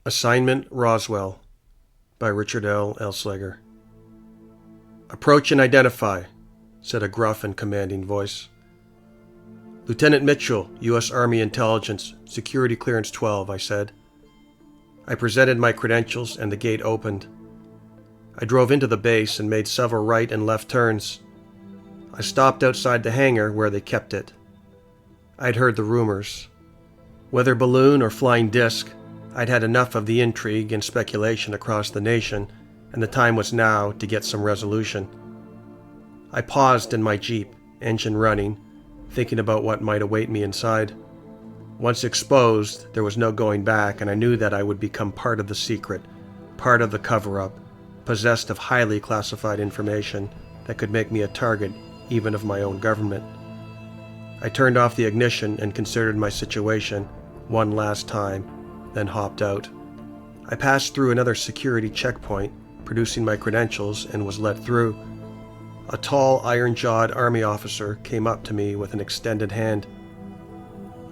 Assignment Roswell by Richard L. Elsliger. "Approach and identify," said a gruff and commanding voice. "Lieutenant Mitchell, U.S. Army Intelligence, Security Clearance 12, I said. I presented my credentials and the gate opened. I drove into the base and made several right and left turns. I stopped outside the hangar where they kept it. I'd heard the rumors. Whether balloon or flying disc, I'd had enough of the intrigue and speculation across the nation, and the time was now to get some resolution. I paused in my Jeep, engine running, thinking about what might await me inside. Once exposed, there was no going back, and I knew that I would become part of the secret, part of the cover-up, possessed of highly classified information that could make me a target even of my own government. I turned off the ignition and considered my situation one last time, then hopped out. I passed through another security checkpoint, producing my credentials, and was let through. A tall, iron-jawed Army officer came up to me with an extended hand.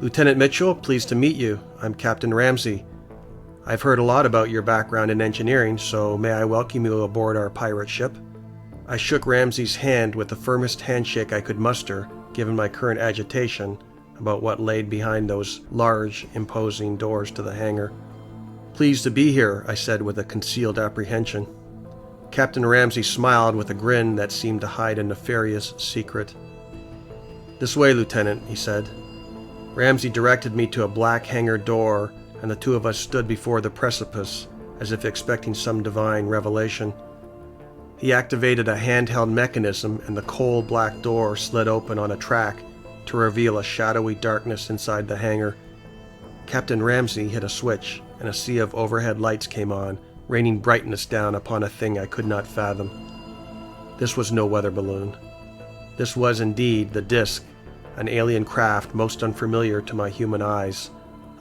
"Lieutenant Mitchell, pleased to meet you. I'm Captain Ramsey. I've heard a lot about your background in engineering, so may I welcome you aboard our pirate ship?" I shook Ramsey's hand with the firmest handshake I could muster, given my current agitation about what laid behind those large, imposing doors to the hangar. "Pleased to be here," I said with a concealed apprehension. Captain Ramsey smiled with a grin that seemed to hide a nefarious secret. "This way, Lieutenant," he said. Ramsey directed me to a black hangar door, and the two of us stood before the precipice, as if expecting some divine revelation. He activated a handheld mechanism, and the cold black door slid open on a track to reveal a shadowy darkness inside the hangar. Captain Ramsey hit a switch, and a sea of overhead lights came on, raining brightness down upon a thing I could not fathom. This was no weather balloon. This was indeed the disk, an alien craft most unfamiliar to my human eyes,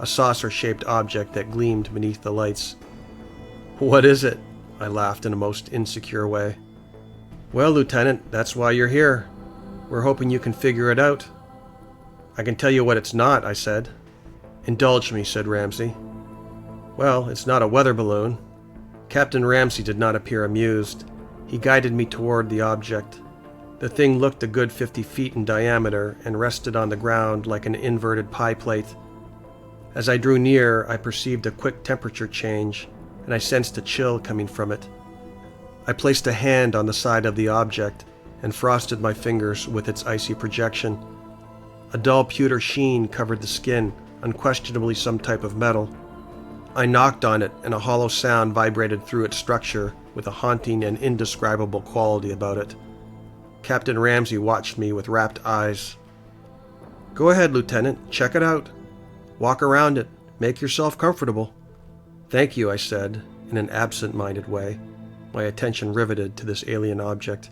a saucer-shaped object that gleamed beneath the lights. "What is it?" I laughed in a most insecure way. "Well, Lieutenant, that's why you're here. We're hoping you can figure it out." "I can tell you what it's not," I said. "Indulge me," said Ramsey. "Well, it's not a weather balloon." Captain Ramsey did not appear amused. He guided me toward the object. The thing looked a good 50 feet in diameter and rested on the ground like an inverted pie plate. As I drew near, I perceived a quick temperature change, and I sensed a chill coming from it. I placed a hand on the side of the object and frosted my fingers with its icy projection. A dull pewter sheen covered the skin, unquestionably some type of metal. I knocked on it, and a hollow sound vibrated through its structure with a haunting and indescribable quality about it. Captain Ramsey watched me with rapt eyes. "Go ahead, Lieutenant. Check it out. Walk around it. Make yourself comfortable." "Thank you," I said, in an absent-minded way, my attention riveted to this alien object.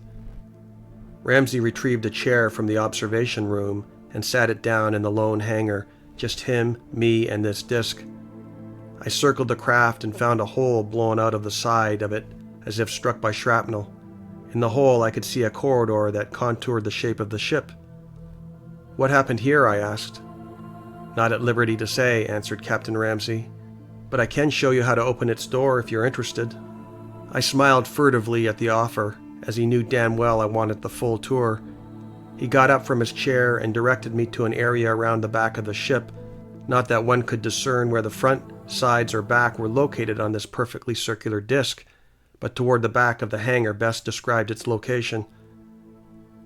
Ramsey retrieved a chair from the observation room and sat it down in the lone hangar, just him, me, and this disk. I circled the craft and found a hole blown out of the side of it as if struck by shrapnel. In the hole I could see a corridor that contoured the shape of the ship. "What happened here?" I asked. "Not at liberty to say," answered Captain Ramsey, "but I can show you how to open its door if you're interested." I smiled furtively at the offer, as he knew damn well I wanted the full tour. He got up from his chair and directed me to an area around the back of the ship, not that one could discern where the front, sides, or back were located on this perfectly circular disk, but toward the back of the hangar best described its location.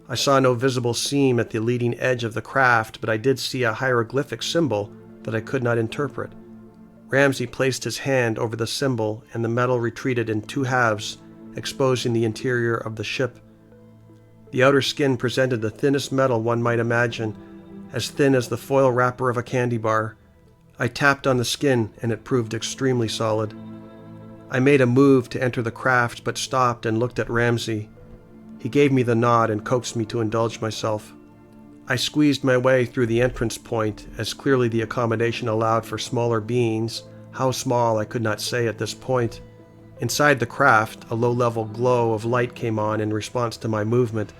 I saw no visible seam at the leading edge of the craft, but I did see a hieroglyphic symbol that I could not interpret. Ramsey placed his hand over the symbol, and the metal retreated in two halves, exposing the interior of the ship. The outer skin presented the thinnest metal one might imagine, as thin as the foil wrapper of a candy bar. I tapped on the skin, and it proved extremely solid. I made a move to enter the craft, but stopped and looked at Ramsey. He gave me the nod and coaxed me to indulge myself. I squeezed my way through the entrance point, as clearly the accommodation allowed for smaller beings, how small I could not say at this point. Inside the craft, a low-level glow of light came on in response to my movement,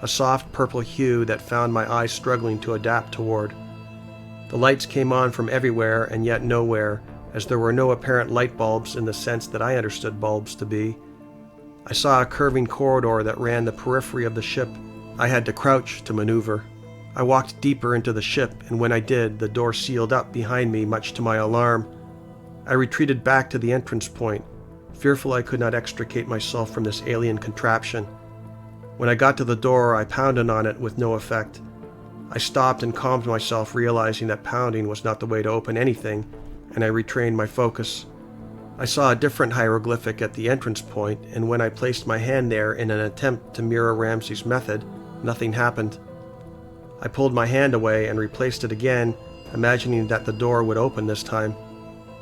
a soft purple hue that found my eyes struggling to adapt toward. The lights came on from everywhere and yet nowhere, as there were no apparent light bulbs in the sense that I understood bulbs to be. I saw a curving corridor that ran the periphery of the ship. I had to crouch to maneuver. I walked deeper into the ship, and when I did, the door sealed up behind me, much to my alarm. I retreated back to the entrance point, fearful I could not extricate myself from this alien contraption. When I got to the door, I pounded on it with no effect. I stopped and calmed myself, realizing that pounding was not the way to open anything, and I retrained my focus. I saw a different hieroglyphic at the entrance point, and when I placed my hand there in an attempt to mirror Ramsey's method, nothing happened. I pulled my hand away and replaced it again, imagining that the door would open this time.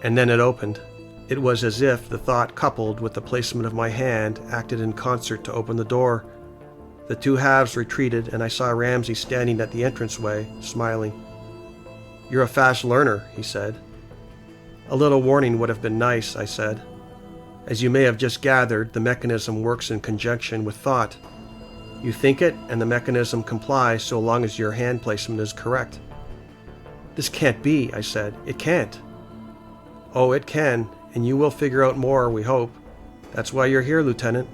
And then it opened. It was as if the thought coupled with the placement of my hand acted in concert to open the door. The two halves retreated, and I saw Ramsey standing at the entranceway, smiling. "You're a fast learner," he said. "A little warning would have been nice," I said. "As you may have just gathered, the mechanism works in conjunction with thought. You think it, and the mechanism complies so long as your hand placement is correct." "This can't be," I said. "It can't." "Oh, it can, and you will figure out more, we hope. That's why you're here, Lieutenant."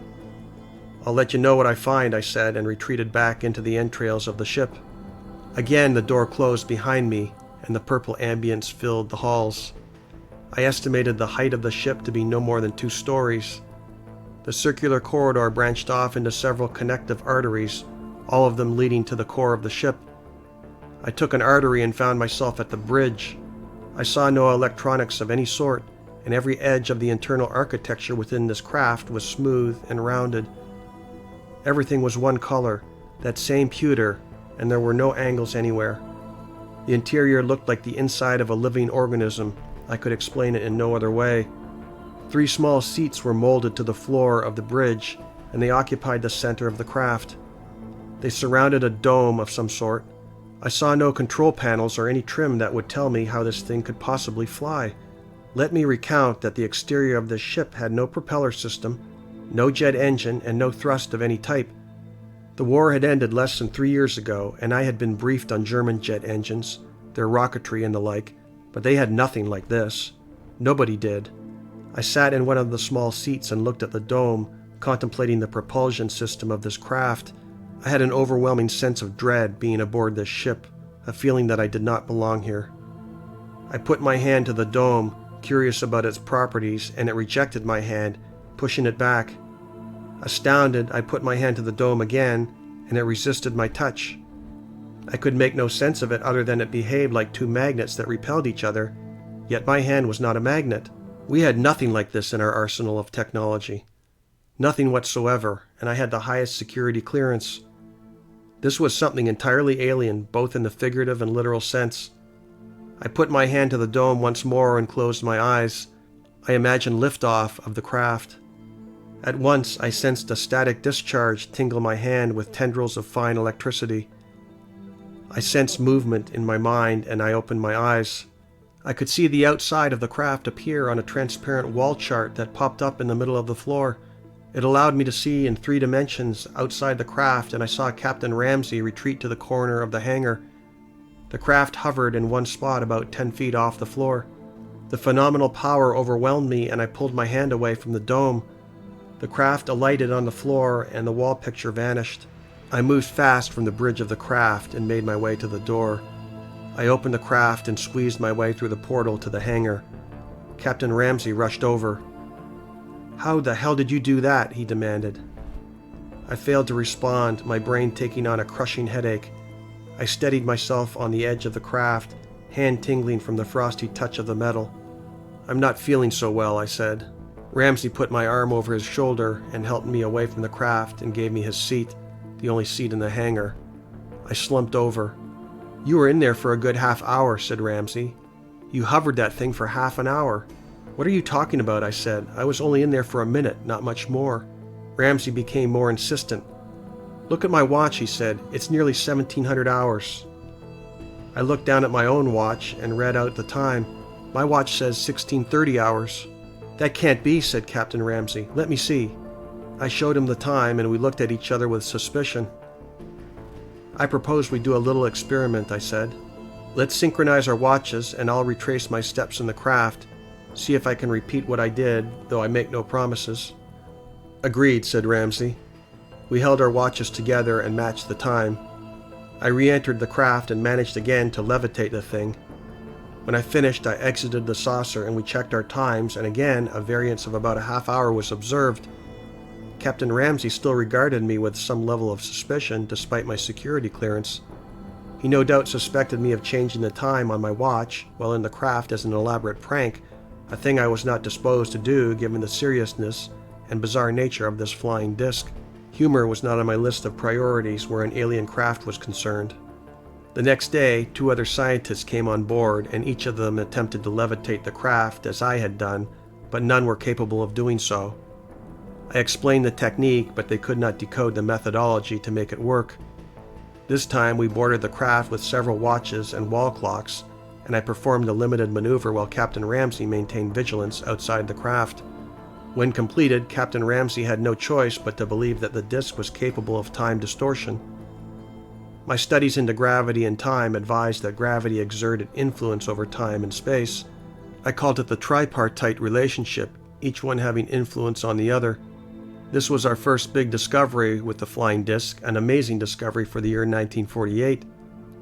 "I'll let you know what I find," I said, and retreated back into the entrails of the ship. Again, the door closed behind me, and the purple ambience filled the halls. I estimated the height of the ship to be no more than 2 stories. The circular corridor branched off into several connective arteries, all of them leading to the core of the ship. I took an artery and found myself at the bridge. I saw no electronics of any sort, and every edge of the internal architecture within this craft was smooth and rounded. Everything was one color, that same pewter, and there were no angles anywhere. The interior looked like the inside of a living organism. I could explain it in no other way. 3 small seats were molded to the floor of the bridge, and they occupied the center of the craft. They surrounded a dome of some sort. I saw no control panels or any trim that would tell me how this thing could possibly fly. Let me recount that the exterior of this ship had no propeller system, no jet engine, and no thrust of any type. The war had ended less than 3 years ago, and I had been briefed on German jet engines, their rocketry and the like, but they had nothing like this. Nobody did. I sat in one of the small seats and looked at the dome, contemplating the propulsion system of this craft. I had an overwhelming sense of dread being aboard this ship, a feeling that I did not belong here. I put my hand to the dome, curious about its properties, and it rejected my hand, pushing it back. Astounded, I put my hand to the dome again, and it resisted my touch. I could make no sense of it other than it behaved like 2 magnets that repelled each other, yet my hand was not a magnet. We had nothing like this in our arsenal of technology. Nothing whatsoever, and I had the highest security clearance. This was something entirely alien, both in the figurative and literal sense. I put my hand to the dome once more and closed my eyes. I imagined liftoff of the craft. At once, I sensed a static discharge tingle my hand with tendrils of fine electricity. I sensed movement in my mind, and I opened my eyes. I could see the outside of the craft appear on a transparent wall chart that popped up in the middle of the floor. It allowed me to see in 3 dimensions outside the craft, and I saw Captain Ramsey retreat to the corner of the hangar. The craft hovered in one spot about 10 feet off the floor. The phenomenal power overwhelmed me, and I pulled my hand away from the dome. The craft alighted on the floor, and the wall picture vanished. I moved fast from the bridge of the craft and made my way to the door. I opened the craft and squeezed my way through the portal to the hangar. Captain Ramsey rushed over. "How the hell did you do that?" he demanded. I failed to respond, my brain taking on a crushing headache. I steadied myself on the edge of the craft, hand tingling from the frosty touch of the metal. "I'm not feeling so well," I said. Ramsey put my arm over his shoulder and helped me away from the craft and gave me his seat, the only seat in the hangar. I slumped over. "You were in there for a good half-hour," said Ramsey. "You hovered that thing for half an hour." "What are you talking about?" I said. "I was only in there for a minute, not much more." Ramsey became more insistent. "Look at my watch," he said. "It's nearly 1,700 hours." I looked down at my own watch and read out the time. My watch says 1630 hours. "That can't be," said Captain Ramsey. "Let me see." I showed him the time, and we looked at each other with suspicion. "I propose we do a little experiment," I said. "Let's synchronize our watches, and I'll retrace my steps in the craft. See if I can repeat what I did, though I make no promises." "Agreed," said Ramsey. We held our watches together and matched the time. I re-entered the craft and managed again to levitate the thing. When I finished, I exited the saucer and we checked our times, and again a variance of about a half hour was observed. Captain Ramsey still regarded me with some level of suspicion despite my security clearance. He no doubt suspected me of changing the time on my watch while in the craft as an elaborate prank, a thing I was not disposed to do given the seriousness and bizarre nature of this flying disc. Humor was not on my list of priorities where an alien craft was concerned. The next day, 2 other scientists came on board, and each of them attempted to levitate the craft as I had done, but none were capable of doing so. I explained the technique, but they could not decode the methodology to make it work. This time we boarded the craft with several watches and wall clocks, and I performed a limited maneuver while Captain Ramsey maintained vigilance outside the craft. When completed, Captain Ramsey had no choice but to believe that the disc was capable of time distortion. My studies into gravity and time advised that gravity exerted influence over time and space. I called it the tripartite relationship, each one having influence on the other. This was our first big discovery with the flying disc, an amazing discovery for the year 1948.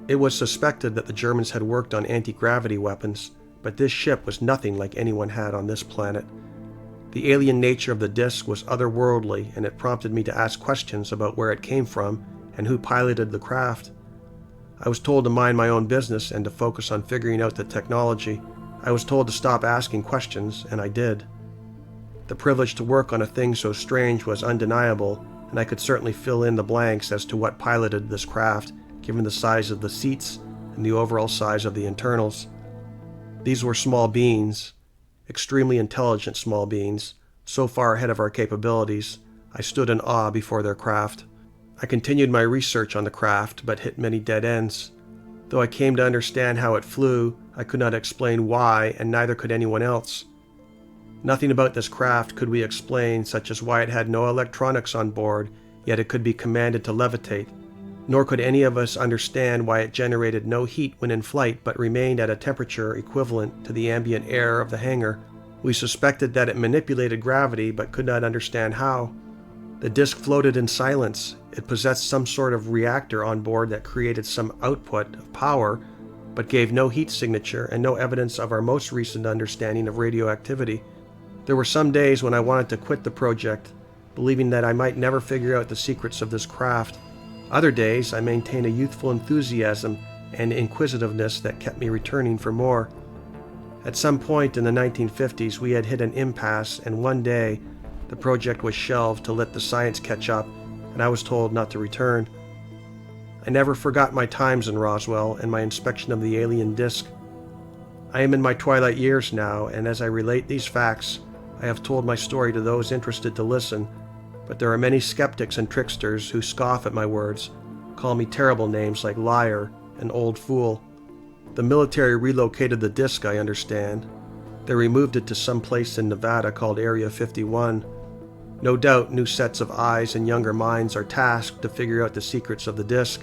It was suspected that the Germans had worked on anti-gravity weapons, but this ship was nothing like anyone had on this planet. The alien nature of the disc was otherworldly, and it prompted me to ask questions about where it came from and who piloted the craft. I was told to mind my own business and to focus on figuring out the technology. I was told to stop asking questions, and I did. The privilege to work on a thing so strange was undeniable, and I could certainly fill in the blanks as to what piloted this craft, given the size of the seats and the overall size of the internals. These were small beings, extremely intelligent small beings, so far ahead of our capabilities, I stood in awe before their craft. I continued my research on the craft, but hit many dead ends. Though I came to understand how it flew, I could not explain why, and neither could anyone else. Nothing about this craft could we explain, such as why it had no electronics on board, yet it could be commanded to levitate. Nor could any of us understand why it generated no heat when in flight, but remained at a temperature equivalent to the ambient air of the hangar. We suspected that it manipulated gravity, but could not understand how. The disc floated in silence. It possessed some sort of reactor on board that created some output of power, but gave no heat signature and no evidence of our most recent understanding of radioactivity. There were some days when I wanted to quit the project, believing that I might never figure out the secrets of this craft. Other days, I maintained a youthful enthusiasm and inquisitiveness that kept me returning for more. At some point in the 1950s, we had hit an impasse, and one day, the project was shelved to let the science catch up, and I was told not to return. I never forgot my times in Roswell and my inspection of the alien disc. I am in my twilight years now, and as I relate these facts, I have told my story to those interested to listen, but there are many skeptics and tricksters who scoff at my words, call me terrible names like liar and old fool. The military relocated the disc, I understand. They removed it to some place in Nevada called Area 51. No doubt new sets of eyes and younger minds are tasked to figure out the secrets of the disc.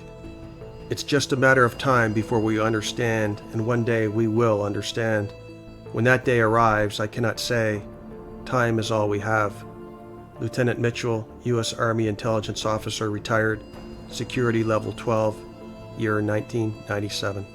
It's just a matter of time before we understand, and one day we will understand. When that day arrives, I cannot say. Time is all we have. Lieutenant Mitchell, U.S. Army Intelligence Officer, retired, Security Level 12, year 1997.